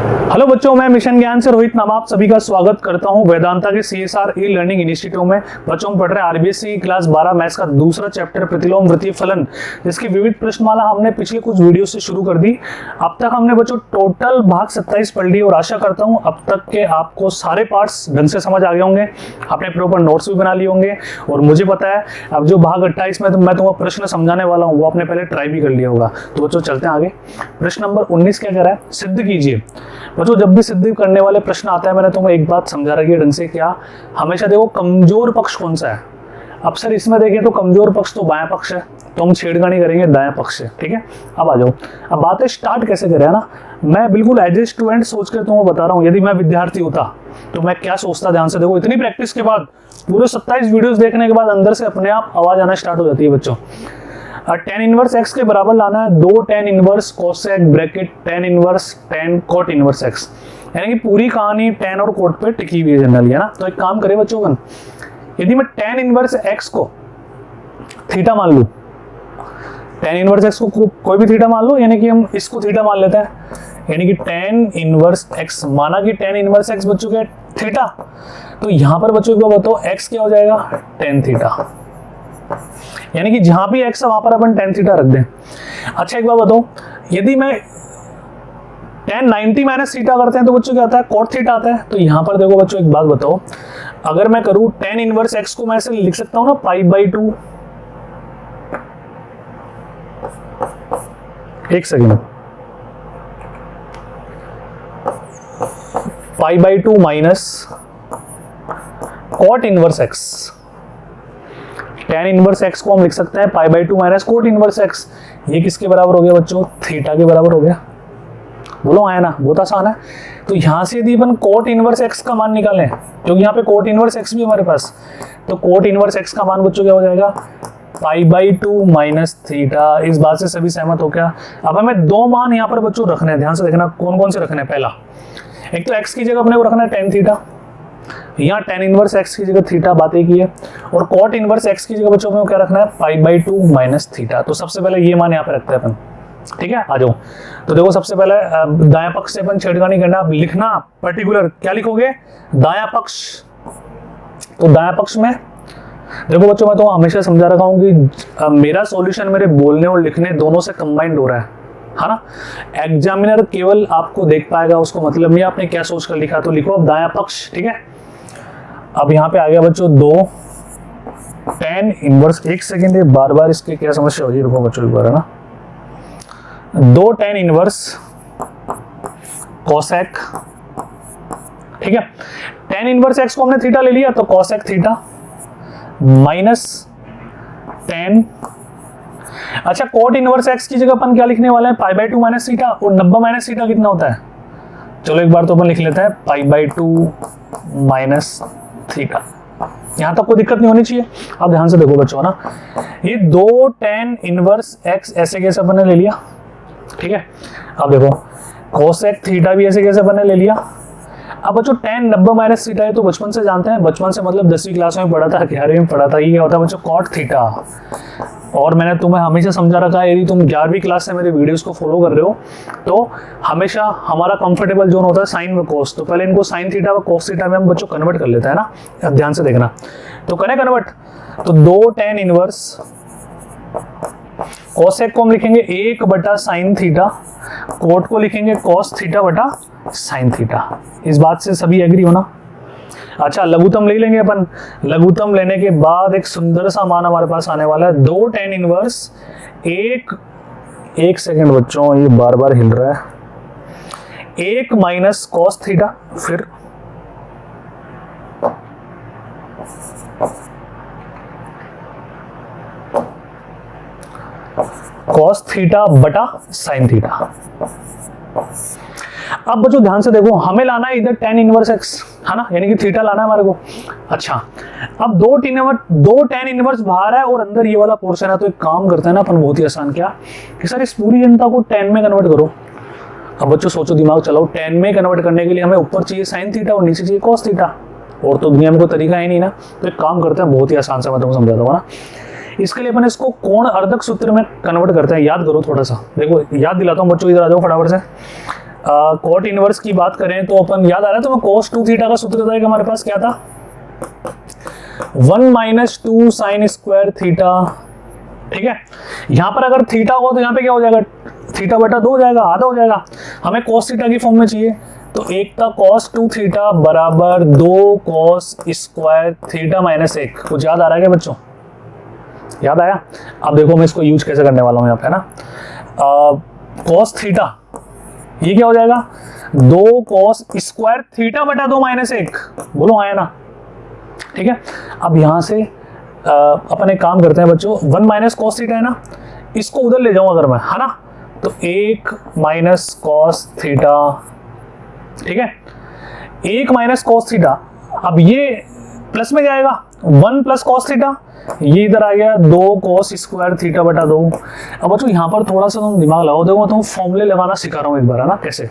Hello बच्चों, मैं mission ज्ञान से रोहित नाम आप सभी का स्वागत करता हूं वेदांता के सीएसआर ई लर्निंग इंस्टीट्यूट में। बच्चों हम पढ़ रहे हैं आरबीएससी क्लास 12 मैथ्स का दूसरा चैप्टर प्रतिलोम वृत्तीय फलन, जिसकी विविध प्रश्नमाला हमने पिछले कुछ वीडियो से शुरू कर दी। अब तक हमने बच्चों टोटल भाग 27 पढ़ लिए और आशा करता हूँ अब तक के आपको सारे पार्ट्स ढंग से समझ आ गए होंगे, आपने प्रॉपर नोट्स भी बना लिए होंगे। और मुझे पता है अब जो भाग 28 में मैं तुम्हें प्रश्न समझाने वाला हूँ वो आपने पहले ट्राई भी कर लिया होगा। तो बच्चों चलते हैं आगे। प्रश्न नंबर 19 क्या कह रहा है, सिद्ध कीजिए। बच्चों जब भी सिद्ध करने वाले प्रश्न आता है मैंने तुम्हें एक बात समझा रखी है ढंग से, क्या हमेशा देखो कमजोर पक्ष कौन सा है। अब सर इसमें देखें तो कमजोर पक्ष तो बायां पक्ष है, तो हम छेड़खानी करेंगे दायां पक्ष से। ठीक है, अब आ जाओ। अब बातें स्टार्ट कैसे करें ना, मैं बिल्कुल एज ए स्टूडेंट सोच कर तुम्हें बता रहा हूँ। यदि मैं विद्यार्थी होता तो मैं क्या सोचता, ध्यान से देखो। इतनी प्रैक्टिस के बाद, पूरे 27 वीडियोस देखने के बाद अंदर से अपने आप आवाज आना स्टार्ट हो जाती है बच्चों। tan इनवर्स x के बराबर लाना है 2 tan inverse cosec bracket tan inverse tan cot inverse x, यानी कि पूरी कहानी tan और cot पे टिकी हुई है जनरली, है ना। तो एक काम करें बच्चों, यदि मैं tan इनवर्स x को थीटा मान लूं, tan इनवर्स x को कोई भी थीटा मान लो, यानी कि हम इसको थीटा मान लेते हैं, यानी कि tan इनवर्स x माना कि tan इनवर्स x बच्चों क्या थीटा, तो यहां पर बच्चों को बताओ x क्या हो जाएगा tan थीटा, यानी कि जहां भी x है वहां पर अपन tan थीटा रख दें। अच्छा एक बात बताओ, यदि मैं tan 90 माइनस थीटा करते हैं तो बच्चों क्या आता है cot थीटा आता है। तो यहां पर देखो बच्चों एक बात बताओ, अगर मैं करूं tan इनवर्स x को मैं ऐसे लिख सकता हूं ना π/2, एक second, π/2 minus cot inverse x, tan inverse x को हम लिख सकते हैं π/2 माइनस cot इनवर्स x। ये किसके बराबर हो गया बच्चों, थीटा के बराबर हो गया। बोलो आया ना, बहुत आसान है। तो यहां से यदि अपन cot इनवर्स x का मान निकालें, क्योंकि यहाँ पे cot इनवर्स x भी हमारे पास, तो cot इनवर्स x का मान बच्चों क्या हो जाएगा π/2 माइनस थीटा। इस बात से सभी सहमत हो क्या। अब हमें दो मान यहाँ पर बच्चों रखने हैं, ध्यान से देखना कौन कौन से रखने हैं। पहला, एक तो x की जगह अपने को रखना है tan थीटा, यहाँ tan इनवर्स x की जगह थीटा बातें की है, और cot इनवर्स x की जगह बच्चों में क्या रखना है π/2 माइनस थीटा। तो सबसे पहले ये मान यहाँ पे रखते हैं अपन। ठीक है, आ जाओ। तो देखो सबसे पहले दायां पक्ष से अपन छेड़खानी करना। अब लिखना पर्टिकुलर क्या लिखोगे, दायां पक्ष। तो दायां पक्ष में देखो बच्चों, मैं तो हमेशा समझा रखा हूं कि मेरा सॉल्यूशन मेरे बोलने और लिखने दोनों से कंबाइंड हो रहा है ना। एग्जामिनर केवल आपको देख पाएगा, उसको मतलब नहीं आपने क्या सोच कर लिखा। तो लिखो अब दायां पक्ष। ठीक है, अब यहाँ पे आ गया बच्चों 2 tan इनवर्स, एक सेकेंड ये बार बार इसके क्या समस्या हो रही है, रुको बच्चों एक बार, है ना। 2 tan इनवर्स कोसेक, ठीक है, tan इनवर्स x को हमने थीटा ले लिया तो कोसेक थीटा माइनस tan। अच्छा cot इनवर्स x की जगह अपन क्या लिखने वाले हैं π/2 माइनस थीटा, और 90 माइनस थीटा कितना होता है, चलो एक बार तो अपन लिख लेते हैं π/2 माइनस थीटा। यहां तक कोई दिक्कत नहीं होनी चाहिए। अब ध्यान से देखो बच्चों ना, ये 2 tan इनवर्स x ऐसे कैसे अपन ने ले लिया। ठीक है, अब देखो कोसेक थीटा भी ऐसे कैसे अपन ने ले लिया। अब बच्चों tan 90 माइनस थीटा है तो बचपन से जानते हैं, बचपन से मतलब 10वीं क्लास में पढ़ा था, 11वीं में पढ़ा था, ये क्या होता है बच्चों cot थीटा। और मैंने तुम्हें हमेशा समझा रखा है, यदि तुम 11वीं क्लास से मेरे वीडियोस को फॉलो कर रहे हो तो हमेशा हमारा कंफर्टेबल जोन होता है साइन व कोस। तो पहले इनको साइन थीटा व कोस थीटा में हम बच्चों कन्वर्ट कर लेते हैं ना। अब ध्यान से देखना, तो करें कन्वर्ट, तो 2 tan इनवर्स कोसेक को हम लिखेंगे 1 साइन थीटा, कोट को लिखेंगे cos थीटा बटा साइन थीटा। इस बात से सभी एग्री होना। अच्छा लघुत्तम ले लेंगे अपन। लघुत्तम लेने के बाद एक सुंदर सा मान हमारे पास आने वाला है 2 tan इनवर्स एक सेकेंड बच्चों ये बार बार हिल रहा है, 1 माइनस cos थीटा, फिर cos थीटा बटा साइन थीटा। अब बच्चों ध्यान से देखो, हमें लाना है इधर tan इनवर्स x, है ना, यानी कि थीटा लाना है हमारे को। अच्छा अब 2 tan इनवर्स बाहर है और अंदर ये वाला पोर्शन है, तो एक काम करते हैं ना अपन बहुत ही आसान, क्या कि सर इस पूरी जनता को tan में कन्वर्ट करो। अब बच्चों सोचो, दिमाग चलाओ, tan में कन्वर्ट करने के लिए हमें ऊपर चाहिए साइन थीटा और नीचे चाहिए cos थीटा, और तो दुनिया में कोई तरीका है नहीं ना। तो एक काम करते हैं बहुत ही आसान से, मैं तुमको समझाता हूँ ना। इसके लिए अपन इसको कोण अर्धक सूत्र में कन्वर्ट करते हैं। याद करो थोड़ा सा, देखो याद दिलाता हूँ बच्चों, इधर आ जाओ फटाफट से। कॉट इनवर्स की बात करें तो अपन याद आ रहा है तो मैं cos 2 थीटा का सूत्र था कि हमारे पास क्या था 1 माइनस 2 साइन स्क्वायर थीटा। ठीक है, यहां पर अगर थीटा हो तो यहाँ पे क्या हो जाएगा थीटा बटा 2 हो जाएगा, आधा हो जाएगा। हमें cos थीटा की फॉर्म में चाहिए तो एक था cos 2 थीटा बराबर 2 cos स्क्वायर थीटा माइनस 1। कुछ याद आ रहा है क्या बच्चों, याद आया? अब देखो मैं इसको यूज कैसे करने वाला हूं यहाँ पे ना। cos थीटा ये क्या हो जाएगा 2 cos स्क्वायर थीटा बटा 2 माइनस 1। बोलो आया ना? ठीक है, अब यहां से अपन एक काम करते हैं बच्चों, 1 माइनस कॉस थीटा है ना, इसको उधर ले जाऊं अगर मैं, है ना, तो 1 माइनस कॉस थीटा। ठीक है, 1 माइनस कॉस थीटा, अब ये प्लस में जाएगा 1 प्लस कॉस थीटा, ये इधर आ गया 2 कॉस स्क्वायर थीटा बटा 2। अब बच्चों यहाँ पर थोड़ा सा तुम दिमाग लगाओ, देखो तुम फॉर्मूले लगाना सिखा रहा हूँ एक बार, है ना। कैसे,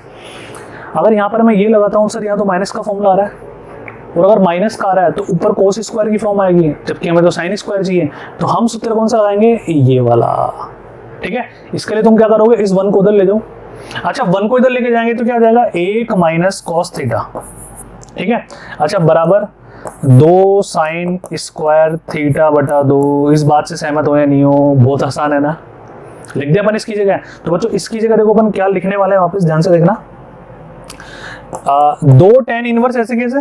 अगर यहाँ पर मैं ये लगाता हूँ सर यहाँ तो माइनस का फॉर्मूला आ रहा है, और अगर माइनस का आ रहा है तो ऊपर कोस स्क्वायर की फॉर्म आएगी, जबकि हमें तो साइन स्क्वायर चाहिए, तो हम सूत्र कौन सा लगाएंगे, ये वाला। ठीक है, इसके लिए तुम क्या करोगे, इस 1 को उधर ले जाओ। अच्छा 1 को इधर लेके जाएंगे तो क्या आ जाएगा 1 माइनस कॉस थीटा। ठीक है, अच्छा बराबर 2 साइन स्क्वायर थीटा बटा 2। इस बात से सहमत हो या नहीं हो, बहुत आसान है ना, लिख दिया अपन इसकी जगह। तो बच्चों इसकी जगह देखो अपन क्या लिखने वाले हैं, वापस ध्यान से देखना। 2 tan इनवर्स ऐसे कैसे,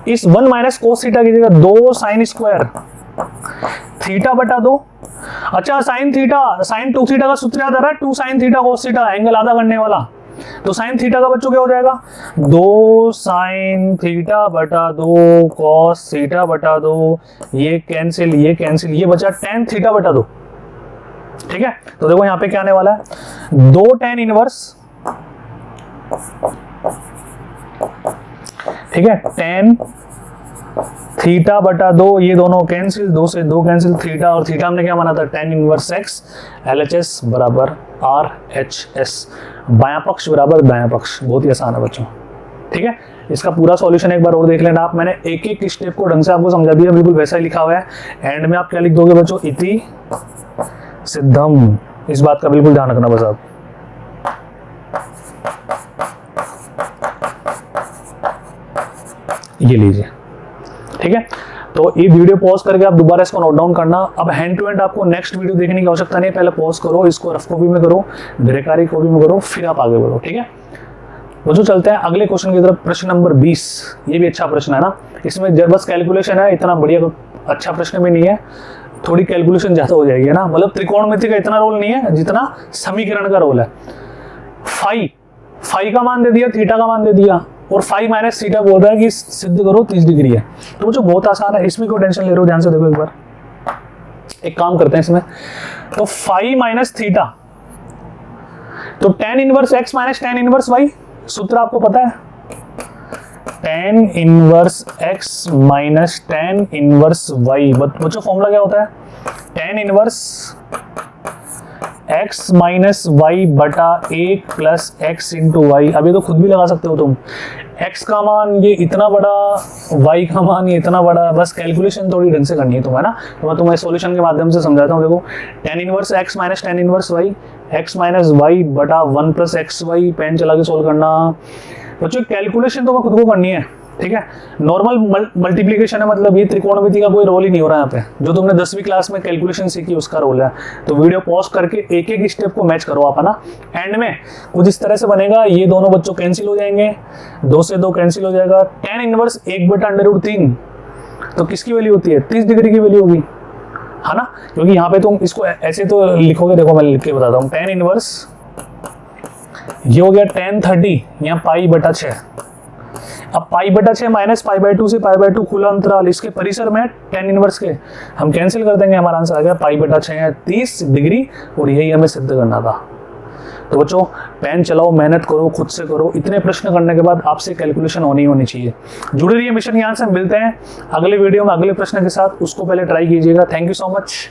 इस 1 माइनस कोस थीटा की जगह 2 साइन स्क्वायर थीटा बटा 2। अच्छा साइन थीटा, साइन 2 थीटा का सूत्र याद आ रहा है, 2 sine theta cos theta, angle आधा करने वाला। तो साइन थीटा का बच्चों क्या हो जाएगा 2 साइन थीटा बटा 2 कॉस थीटा बटा 2, ये कैंसिल ये कैंसिल, ये बचा tan थीटा बटा 2। ठीक है, तो देखो यहां पे क्या आने वाला है 2 tan इनवर्स, ठीक है, tan थीटा बटा 2, ये दोनों कैंसिल, 2 से 2 कैंसिल, थीटा और थीटा हमने क्या माना था tan इनवर्स x LHS बराबर RHS, बायां पक्ष बराबर दायां पक्ष। बहुत ही आसान है बच्चों। ठीक है, इसका पूरा सॉल्यूशन एक बार और देख लेना आप, मैंने एक एक स्टेप को ढंग से आपको समझा दिया, बिल्कुल वैसा ही लिखा हुआ है। एंड में आप क्या लिख दोगे बच्चों, इति सिद्धम। इस बात का बिल्कुल ध्यान रखना बस आप। ये लीजिए, ठीक है। तो ये वीडियो पॉज करके आप दोबारा इसको नोट डाउन करना। अब हैंड टू हैंड आपको नेक्स्ट वीडियो देखने की आवश्यकता नहीं है, पहले पॉज करो, इसको रफ कॉपी में करो, ग्रेकारी कॉपी में करो, फिर आप आगे बढ़ो। ठीक है, वो जो चलते हैं अगले क्वेश्चन की तरफ, प्रश्न नंबर 20। ये भी अच्छा प्रश्न है ना, इसमें बस कैलकुलेशन है, इतना बढ़िया अच्छा प्रश्न भी नहीं है, थोड़ी कैलकुलेशन ज्यादा हो जाएगी, है ना। मतलब त्रिकोणमिति का इतना रोल नहीं है जितना समीकरण का रोल है। फाई का मान दे दिया, थीटा का मान दे दिया, और फाई माइनस थीटा बोल रहा है कि सिद्ध करो 30 डिग्री है। तो जो बहुत आसान है, इसमें क्यों टेंशन ले रहे हो, ध्यान से देखो एक बार। एक काम करते हैं इसमें, तो फाई माइनस थीटा, तो tan inverse x minus tan inverse y, सूत्र आपको पता है, tan inverse x minus tan inverse y। बच्चों फॉर्मूला क्या होता है, tan inverse x minus y बटा 1 प्लस एक्स इंटू वाई। अभी तो खुद भी लगा सकते हो तुम, x का मान ये इतना बड़ा, y का मान ये इतना बड़ा, बस कैलकुलेशन थोड़ी ढंग से करनी है तुम्हें ना। तो मैं तुम्हें सॉल्यूशन के माध्यम से समझाता हूँ। देखो tan inverse x minus tan inverse y, x minus y बटा 1 प्लस एक्स वाई, पेन चला के सोल्व करना। बच्चों कैलकुलेशन तो खुद को करनी है, ठीक है। नॉर्मल मल्टीप्लिकेशन है, मतलब ये त्रिकोणमिति का कोई रोल ही नहीं हो रहा है यहाँ पे। जो तुमने 10वीं क्लास में कैलकुलेशन सीखी उसका रोल है। तो वीडियो पॉज करके एक एक स्टेप को मैच करो आप, है ना। एंड में कुछ इस तरह से बनेगा, ये दोनों बच्चों कैंसिल हो जाएंगे, 2 से 2 कैंसिल हो जाएगा। tan इनवर्स 1 बटा √3, तो किसकी वैल्यू होती है, 30 डिग्री की वैल्यू होगी, है ना। क्योंकि यहाँ पे तुम इसको ऐसे तो लिखोगे, देखो मैं लिख के बताता हूँ। tan इनवर्स ये हो गया tan 30, यहाँ पाई बटा 6। अब पाई बटा 6 माइनस पाई बाई 2 से पाई बाई 2 खुला अंतराल, इसके परिसर में tan इनवर्स के हम कैंसिल कर देंगे, हमारा आंसर आ गया पाई बटा 6 है 30 डिग्री, और यही हमें सिद्ध करना था। तो बच्चों पेन चलाओ, मेहनत करो, खुद से करो। इतने प्रश्न करने के बाद आपसे कैलकुलेशन होनी चाहिए। जुड़े रहिए मिशन ज्ञान से। मिलते हैं अगले वीडियो में अगले प्रश्न के साथ, उसको पहले ट्राई कीजिएगा। Thank you so much.